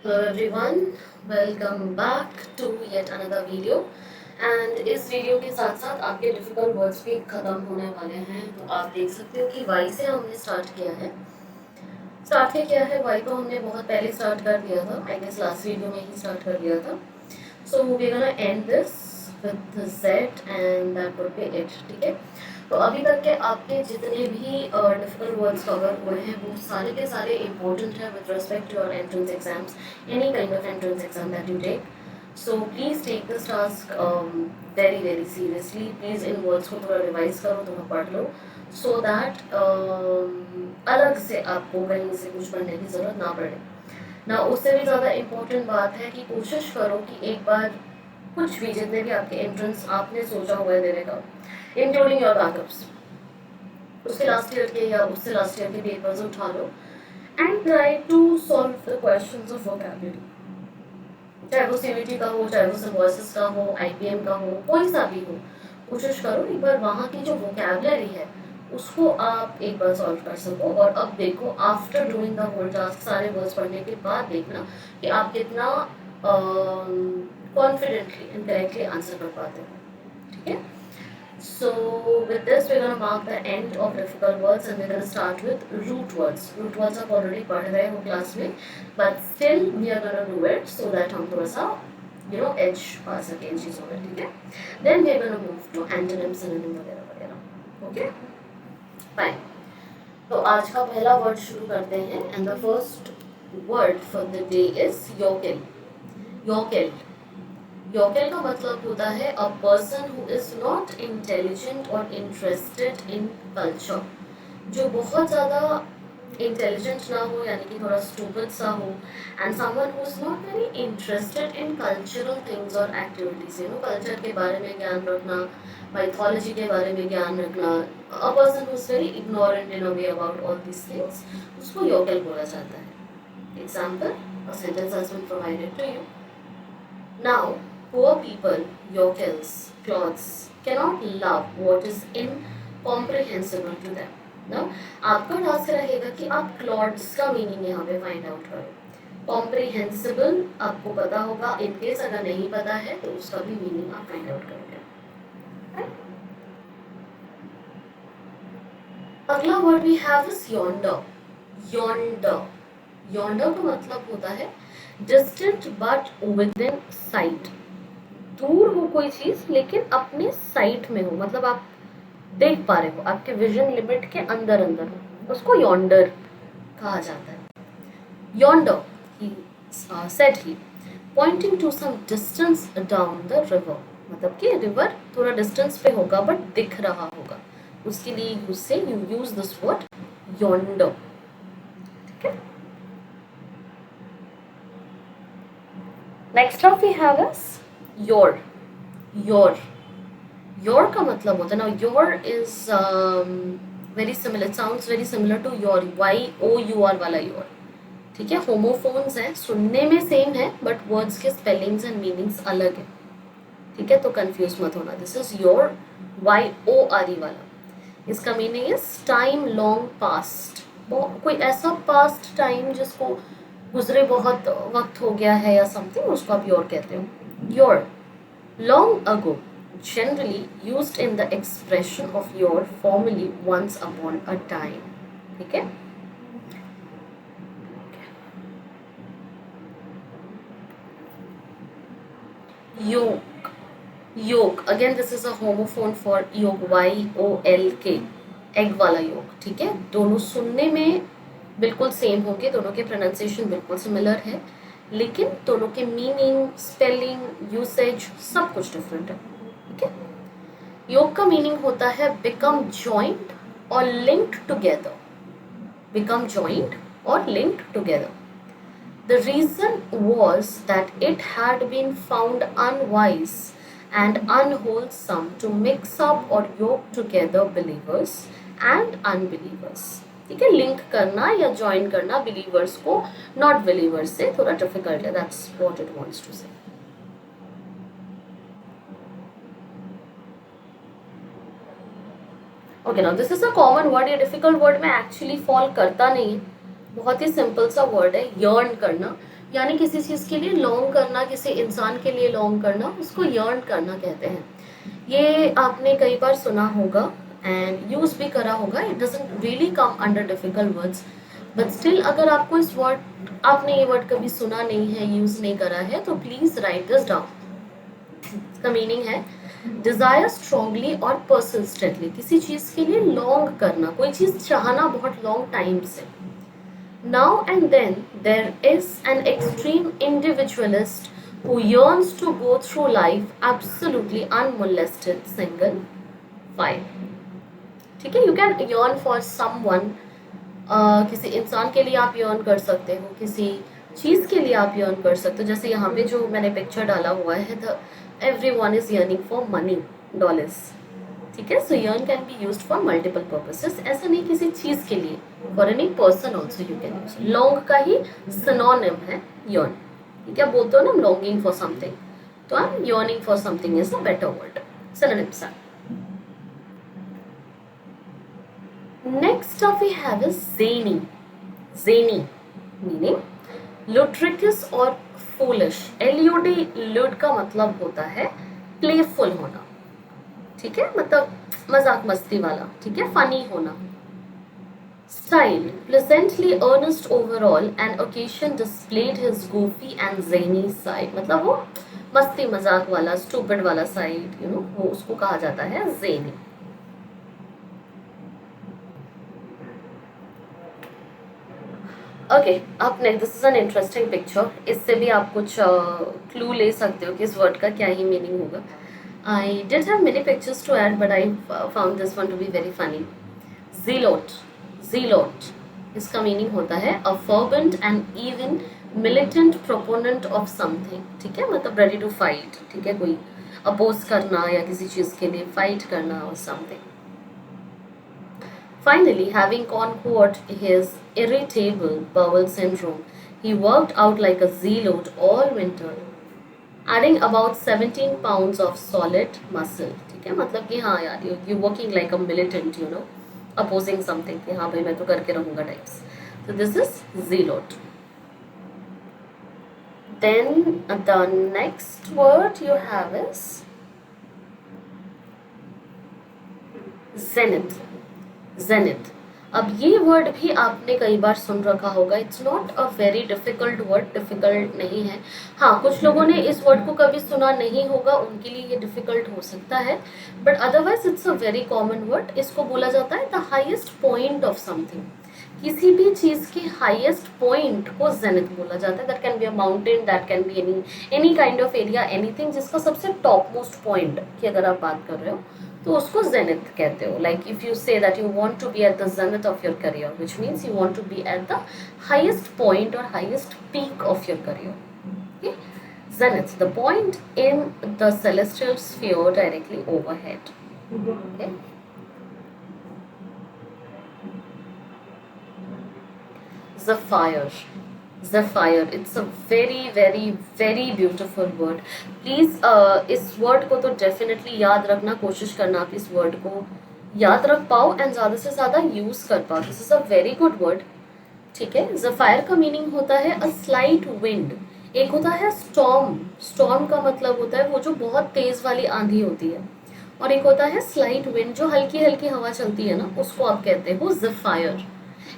Hello everyone, welcome back to yet another video and इस video के साथ साथ आपके डिफिकल्ट वर्ड्स भी खत्म होने वाले हैं। तो आप देख सकते हो कि वाई से हमने स्टार्ट किया है। स्टार्ट किया है वाई तो हमने बहुत पहले स्टार्ट कर दिया था, आई गेस लास्ट वीडियो में ही स्टार्ट कर दिया था। So we gonna end this with Z and that would be it. ठीक है, तो अभी तक के आपके जितने भी डिफिकल्ट वर्ड्स कवर हुए हैं वो सारे के सारे इंपॉर्टेंट है with respect to your entrance exams, any kind of entrance exam that you take. So please take this task very very seriously. Please इन वर्ड्स को थोड़ा रिवाइज करो, थोड़ा पढ़ लो, सो दैट अलग से आपको कहीं से कुछ पढ़ने की ज़रूरत ना पड़े ना। उससे भी ज़्यादा इम्पोर्टेंट बात है कि कोशिश करो कि एक बार कुछ भी जितने भी आपके एंट्रेंस आपने सोचा हुआ है देने का, इंक्लूडिंग योर बैकअप्स, उसके लास्ट ईयर के या उससे लास्ट ईयर के पेपर्स उठा लो and try to solve the questions of vocabulary. चाहे वो सीवीटी का हो, चाहे वो सिम्बोसिस का हो, आईपीएम का हो, कोई सा भी हो, कोशिश करो एक बार वहाँ की जो वोकैबुलरी है उसको आप एक बार सॉल्व कर सको। और अब देखो after doing the whole task, सारे वर्ड्स पढ़ने के बाद देखना कि आप कितना कॉन्फिडेंटली एंड करेक्टली आंसर कर पाते हो। ठीक है, so with this we're going to mark the end of difficult words and we're going to start with root words. Root words आप already पढ़ रहे हो क्लास में, but still we are going to do it so that हम थोड़ा सा edge पा सकें इन चीज़ों में। ठीक है, then we are going to move to antonyms, synonym वगैरह वगैरह। okay, fine। तो आज का पहला वर्ड शुरू करते हैं and the first word for the day is yokel। yokel योकेल का मतलब होता है अ person who is not intelligent और इंटरेस्टेड इन कल्चर। जो बहुत ज़्यादा इंटेलिजेंट ना हो, यानी कि थोड़ा स्टूपिड सा हो, and someone who is not very interested in cultural things और एक्टिविटीज। कल्चर के बारे में ज्ञान रखना, माइथोलॉजी के बारे में ज्ञान रखना। A person who is very ignorant in a way about all this things, उसको योकेल बोला जाता है। Example, a sentence has been provided to you. Now, poor people, yokels, cloths, cannot love what is incomprehensible to them. Now, आपका task रहेगा कि आप क्लॉड्स का meaning यहाँ पे फाइंड आउट करो। कॉम्प्रिहेंसिबल आपको पता होगा, इनकेस अगर नहीं पता है तो उसका भी मीनिंग आप फाइंड आउट करोगे। अगला word we have is yonder। yonder yonder का मतलब होता है distant but within sight. दूर हो कोई चीज लेकिन अपने साइट में हो, मतलब आप देख पा रहे हो, आपके विजन लिमिट के अंदर अंदर हो, उसको yonder कहा जाता है। yonder he said he pointing to some distance down the river, मतलब कि रिवर थोड़ा डिस्टेंस पे होगा बट दिख रहा होगा, उसके लिए उससे you use this word yonder। ठीक है, next of we have is yore. Yore yore का मतलब होता है ना, yore is very similar, it sounds very similar to your, YOUR वाला योर। ठीक है, होमोफोन्स हैं, सुनने में सेम है बट वर्ड्स के स्पेलिंग्स एंड मीनिंग्स अलग है। ठीक है, तो कंफ्यूज मत होना। दिस इज योर YORE वाला। इसका meaning is time long past. कोई ऐसा पास्ट टाइम जिसको गुजरे बहुत वक्त हो गया है या समथिंग, उसको आप योर कहते हो। Your, long ago, generally used in the expression of your formerly once upon a time। ठीक है, yoke। yoke again this is a homophone for yoke, YOLK, egg वाला योग। ठीक है, दोनों सुनने में बिल्कुल सेम होंगे, दोनों के प्रोनाउंसिएशन बिल्कुल सिमिलर है, लेकिन दोनों के मीनिंग, स्पेलिंग, यूसेज सब कुछ डिफरेंट है। ठीक है, योग का मीनिंग होता है बिकम जॉइंट और लिंक्ड टुगेदर। बिकम जॉइंट और linked together. The reason was that it had been found unwise and unwholesome to mix up or yoke together believers and unbelievers। ठीक है, लिंक करना या ज्वाइन करना believers को not believers से थोड़ा difficult है, that's what it wants to say. Okay, now this is a common word. ये डिफिकल्ट वर्ड में एक्चुअली फॉल करता नहीं है, बहुत ही सिंपल सा वर्ड है, यर्न करना। यानी किसी चीज़ के लिए लॉन्ग करना, किसी इंसान के लिए लॉन्ग करना, उसको यर्न करना कहते हैं। ये आपने कई बार सुना होगा एंड यूज भी करा होगा। It doesn't really come under difficult words, but still अगर आपको इस वर्ड, आपने ये वर्ड कभी सुना नहीं है, यूज नहीं करा है, तो प्लीज राइट दिस डाउन। इसका मीनिंग है डिजायर स्ट्रांगली और परसिस्टेंटली, किसी चीज के लिए लॉन्ग करना, कोई चीज चाहना बहुत लॉन्ग टाइम से। Now and then there is an extreme individualist who yearns to go through life absolutely unmolested, single, fine. ठीक है, you can yearn for someone, किसी इंसान के लिए आप yearn कर सकते हो, किसी चीज़ के लिए आप yearn कर सकते हो। जैसे यहाँ पे जो मैंने पिक्चर डाला हुआ है, the everyone is yearning for money, dollars, ठीक है। सो yearn can be used for multiple purposes, ऐसा नहीं किसी चीज़ के लिए, for any person also you can use. Long का ही सिनोनिम है yearn, ठीक है। बोलते हो ना लॉन्गिंग फॉर समथिंग, तो I am yearning for something is a better word, synonyms are. Next up we have is zany. Zany meaning ludicrous or foolish. LUD, lud का मतलब होता है प्लेफुल होना, ठीक है, मतलब मजाक मस्ती वाला, ठीक है, फनी होना। Style, pleasantly earnest overall, an occasion displayed his goofy and zany side, मतलब वो मस्ती मजाक वाला, स्टूपिड वाला साइड, यू नो, वो उसको कहा जाता है zany. ओके, अब next, this is an interesting picture, इससे भी आप कुछ क्लू ले सकते हो कि इस वर्ड का क्या ही मीनिंग होगा। I did have many pictures to add, but I found this one to be very funny. Zealot, zealot, इसका मीनिंग होता है a fervent and even militant proponent of something, ठीक है, मतलब ready to fight, ठीक है, कोई अपोज करना या किसी चीज़ के लिए फाइट करना or something. Finally, having conquered his irritable bowel syndrome, he worked out like a zealot all winter, adding about 17 pounds of solid muscle, ठीक है, मतलब कि हाँ यार, you working like a militant, you know, opposing something, कि हाँ भाई मैं तो करके रहूँगा types. So this is zealot. Then the next word you have is zenith. Zenith. अब ये वर्ड भी आपने कई बार सुन रखा होगा। It's not a very difficult word, difficult नहीं है। हाँ, कुछ लोगों ने इस वर्ड को कभी सुना नहीं होगा, उनके लिए ये डिफिकल्ट हो सकता है, but otherwise it's a very common word. इसको बोला जाता है the highest point of something, किसी भी चीज़ के हाईएस्ट पॉइंट को जेनिथ बोला जाता है। That can be a mountain, that can be any kind of area, anything जिसका सबसे टॉप मोस्ट पॉइंट की अगर आप बात कर रहे हो तो उसको जेनिथ कहते हो। Like if you say that you want to be at the zenith of your career, which means you want to be at the highest point और highest peak of your career, okay? Zenith, the point in the celestial sphere directly overhead, okay? Zephyr. Zephyr, it's a very very very beautiful word. Please इस word को तो definitely याद रखना, कोशिश करना आप इस वर्ड को याद रख पाओ एंड ज़्यादा से ज़्यादा यूज़ कर पाओ। This is a very good word, ठीक है। ज़फायर का मीनिंग होता है अ स्लाइट विंड। एक होता है स्टॉर्म, स्टॉर्म का मतलब होता है वो जो बहुत तेज़ वाली आंधी होती है, और एक होता है स्लाइट विंड, जो हल्की हल्की हवा चलती है ना, उसको आप कहते हो ज़फायर।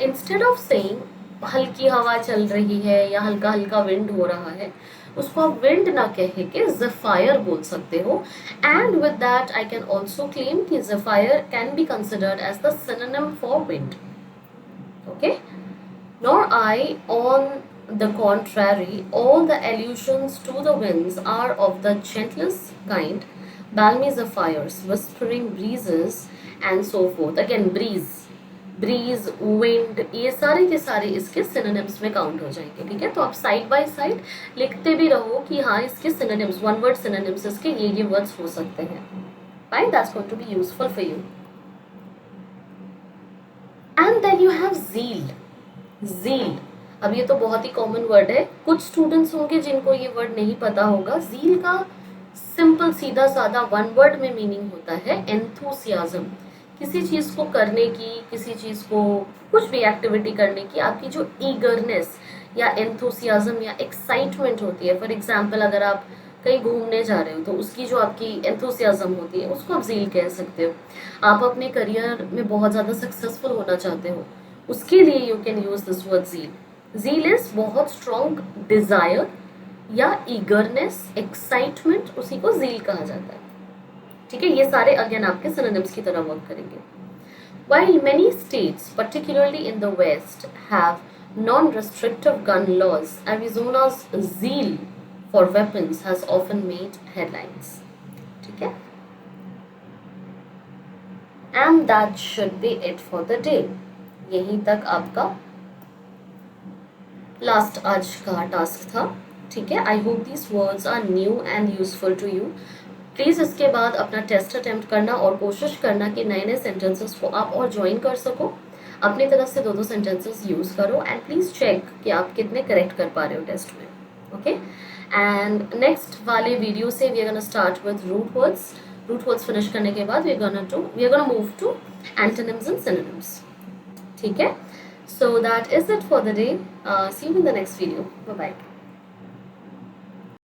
इंस्टेड ऑफ सेइंग हल्की हवा चल रही है या हल्का हल्का विंड हो रहा है, उसको आप विंड ना कह के ज़फायर बोल सकते हो। And with that I can also claim कि zephyr can be considered as the synonym for wind, okay. Nor I, on the contrary, all the allusions to the winds are of the gentlest kind, balmy zephyrs, whispering breezes, and so forth. Again, breeze, wind, ये सारे के सारे इसके synonyms में count हो जाएंगे, ठीक है। तो आप साइड बाय साइड लिखते भी रहो कि हाँ इसके synonyms, one word synonyms इसके ये वर्ड्स हो सकते हैं। Fine, that's going to be useful for you. And then you have zeal. Zeal, अब ये तो बहुत ही कॉमन वर्ड है, कुछ स्टूडेंट्स होंगे जिनको ये वर्ड नहीं पता होगा। ज़ील का सिंपल सीधा साधा वन वर्ड में मीनिंग होता है एंथुसियाज्म, किसी चीज़ को करने की, किसी चीज़ को कुछ भी एक्टिविटी करने की आपकी जो ईगरनेस या एंथुसियाज्म या एक्साइटमेंट होती है। फॉर एग्जाम्पल अगर आप कहीं घूमने जा रहे हो तो उसकी जो आपकी एंथुसियाज्म होती है उसको आप ज़ील कह सकते हो। आप अपने करियर में बहुत ज़्यादा सक्सेसफुल होना चाहते हो, उसके लिए you can use this word zeal. Zeal is बहुत स्ट्रॉन्ग डिज़ायर या ईगरनेस, एक्साइटमेंट, उसी को ज़ील कहा जाता है। ठीक है, ये सारे अगेन आपके सिनोनिम्स की तरह वर्क करेंगे। While many states, particularly in the West, have non-restrictive gun laws, Arizona's zeal for weapons has often made headlines. ठीक है? And that should be it for the day. यहीं तक आपका लास्ट आज का टास्क था। ठीक है, I hope these words are new and useful to you. Please इसके बाद अपना टेस्ट अटेम्प्ट करना और कोशिश करना कि नए नए सेंटेंसेस को आप और ज्वाइन कर सको। अपनी तरफ से 2-2 सेंटेंसेस यूज़ करो एंड प्लीज़ चेक कि आप कितने करेक्ट कर पा रहे हो टेस्ट में। ओके, एंड नेक्स्ट वाले वीडियो से we are gonna start with root words. Root words finish करने के बाद we are gonna move to antonyms and synonyms. ठीक है, so that is it for the day. See you in the next video. Bye bye.